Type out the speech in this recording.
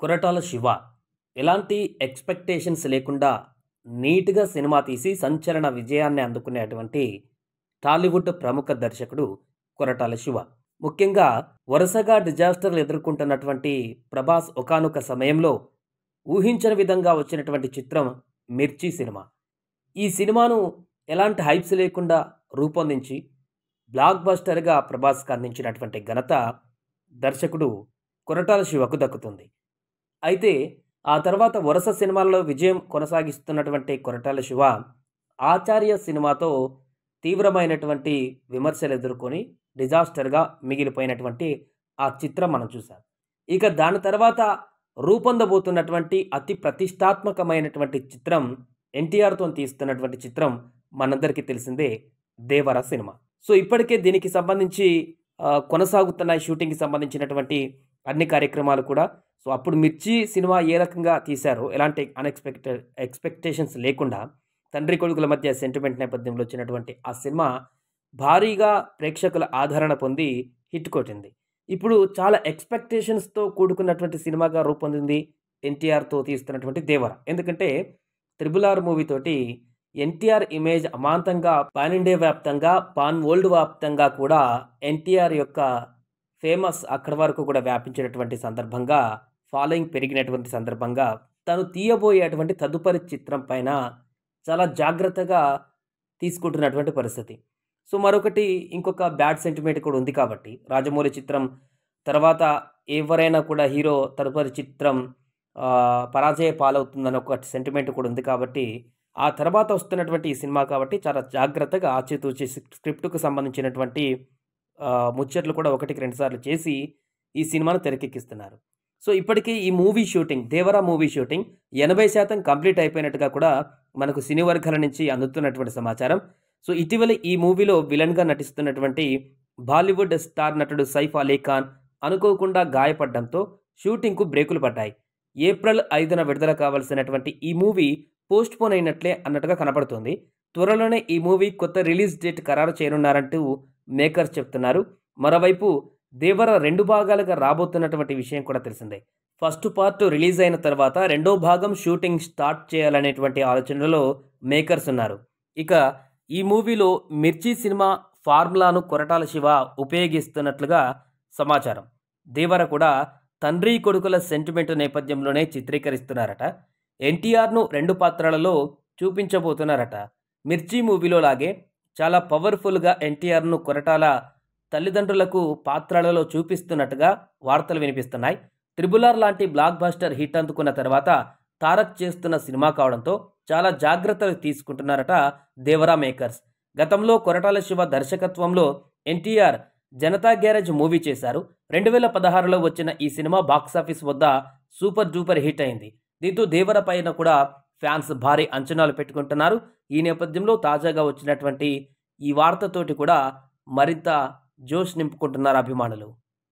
కొరటాల శివ ఎలాంటి ఎక్స్‌పెక్టేషన్స్ లేకుండా నీట్‌గా సినిమా తీసి సంచలన విజయాన్ని అందుకునేటువంటి టాలీవుడ్ ప్రముఖ దర్శకుడు కొరటాల శివ. ముఖ్యంగా వరుసగా డిజాస్టర్‌లు ఎదుర్కొంటున్నటువంటి ప్రభాస్ ఒకానొక సమయంలో ఊహించని విధంగా వచ్చినటువంటి చిత్రం 'మిర్చి' సినిమా. ఈ సినిమాను ఎలాంటి హైప్స్ లేకుండా రూపొందించి బ్లాక్ బస్టర్‌గా ప్రభాస్‌కి అందించినటువంటి ఘనత దర్శకుడు కొరటాల శివకు దక్కుతుంది. అయితే ఆ తర్వాత వరుస సినిమాల్లో విజయం కొనసాగిస్తున్నటువంటి కొరటాల శివ 'ఆచార్య' సినిమాతో తీవ్రమైనటువంటి విమర్శలు ఎదుర్కొని డిజాస్టర్‌గా మిగిలిపోయినటువంటి ఆ చిత్రం మనం చూసాం. ఇక దాని తర్వాత రూపొందబోతున్నటువంటి అతి ప్రతిష్టాత్మకమైనటువంటి చిత్రం ఎన్టీఆర్‌తోని తీస్తున్నటువంటి చిత్రం మనందరికీ తెలిసిందే 'దేవర' సినిమా. సో, ఇప్పటికే దీనికి సంబంధించి కొనసాగుతున్న షూటింగ్‌కి సంబంధించినటువంటి అన్ని కార్యక్రమాలు కూడా. సో, అప్పుడు 'మిర్చి' సినిమా ఏ రకంగా తీశారో ఎలాంటి ఎక్స్‌పెక్టేషన్స్ లేకుండా తండ్రి కొడుకుల మధ్య సెంటిమెంట్ నేపథ్యంలో వచ్చినటువంటి ఆ సినిమా భారీగా ప్రేక్షకుల ఆదరణ పొంది హిట్ కొట్టింది. ఇప్పుడు చాలా ఎక్స్‌పెక్టేషన్స్‌తో కూడుకున్నటువంటి సినిమాగా రూపొందింది ఎన్టీఆర్‌తో తీస్తున్నటువంటి 'దేవర'. ఎందుకంటే 'త్రిబుల్ ఆర్' మూవీ తోటి ఎన్టీఆర్ ఇమేజ్ అమాంతంగా పాన్ ఇండియా వ్యాప్తంగా, పాన్ వరల్డ్ వ్యాప్తంగా కూడా ఎన్టీఆర్ యొక్క ఫేమస్ అక్కడి వరకు కూడా వ్యాపించినటువంటి సందర్భంగా, ఫాలోయింగ్ పెరిగినటువంటి సందర్భంగా తను తీయబోయేటువంటి తదుపరి చిత్రం పైన చాలా జాగ్రత్తగా తీసుకుంటున్నటువంటి పరిస్థితి. సో, మరొకటి ఇంకొక బ్యాడ్ సెంటిమెంట్ కూడా ఉంది కాబట్టి 'రాజమౌళి' చిత్రం తర్వాత ఎవరైనా కూడా హీరో తదుపరి చిత్రం పరాజయ పాలవుతుందని ఒక సెంటిమెంట్ కూడా ఉంది కాబట్టి, ఆ తర్వాత వస్తున్నటువంటి ఈ సినిమా కాబట్టి చాలా జాగ్రత్తగా ఆచితూచి స్క్రిప్ట్‌కు సంబంధించినటువంటి ముచ్చట్లు కూడా ఒకటికి 2 సార్లు చేసి ఈ సినిమాను తెరకెక్కిస్తున్నారు. సో, ఇప్పటికీ ఈ మూవీ షూటింగ్ 'దేవర' మూవీ షూటింగ్ 80% కంప్లీట్ అయిపోయినట్టుగా కూడా మనకు సినీ వర్గాల నుంచి అందుతున్నటువంటి సమాచారం. సో, ఇటీవల ఈ మూవీలో విలన్‌గా నటిస్తున్నటువంటి బాలీవుడ్ స్టార్ నటుడు సైఫ్ అలీ ఖాన్ అనుకోకుండా గాయపడడంతో షూటింగ్‌కు బ్రేకులు పడ్డాయి. ఏప్రిల్ 5న విడుదల కావాల్సినటువంటి ఈ మూవీ పోస్ట్‌పోన్ అయినట్లే అన్నట్టుగా కనపడుతోంది. త్వరలోనే ఈ మూవీ కొత్త రిలీజ్ డేట్ ఖరారు చేయనున్నారంటూ మేకర్స్ చెప్తున్నారు. మరోవైపు 'దేవర' 2 భాగాలుగా రాబోతున్నటువంటి విషయం కూడా తెలిసిందే. ఫస్ట్ పార్ట్ రిలీజ్ అయిన తర్వాత రెండో భాగం షూటింగ్ స్టార్ట్ చేయాలనేటువంటి ఆలోచనలో మేకర్స్ ఉన్నారు. ఇక ఈ మూవీలో 'మిర్చి' సినిమా ఫార్ములాను కొరటాల శివ ఉపయోగిస్తున్నట్లుగా సమాచారం. 'దేవర' కూడా తండ్రి కొడుకుల సెంటిమెంట్ నేపథ్యంలోనే చిత్రీకరిస్తున్నారట. ఎన్టీఆర్‌ను 2 పాత్రలలో చూపించబోతున్నారట. 'మిర్చి' మూవీలో లాగే చాలా పవర్‌ఫుల్‌గా ఎన్టీఆర్‌ను కొరటాల తల్లిదండ్రులకు పాత్రలలో చూపిస్తున్నట్టుగా వార్తలు వినిపిస్తున్నాయి. 'త్రిబుల్ ఆర్' లాంటి బ్లాక్ బస్టర్ హిట్ అందుకున్న తర్వాత తారక్ చేస్తున్న సినిమా కావడంతో చాలా జాగ్రత్తలు తీసుకుంటున్నారట 'దేవర' మేకర్స్. గతంలో కొరటాల శివ దర్శకత్వంలో ఎన్టీఆర్ 'జనతా గ్యారేజ్' మూవీ చేశారు. 2016లో వచ్చిన ఈ సినిమా బాక్సాఫీస్ వద్ద సూపర్ డూపర్ హిట్ అయింది. దీంతో 'దేవర' పైన కూడా ఫ్యాన్స్ భారీ అంచనాలు పెట్టుకుంటున్నారు. ఈ నేపథ్యంలో తాజాగా వచ్చినటువంటి ఈ వార్తతోటి కూడా మరింత జోష్ నింపుకుంటున్నారు అభిమానులు.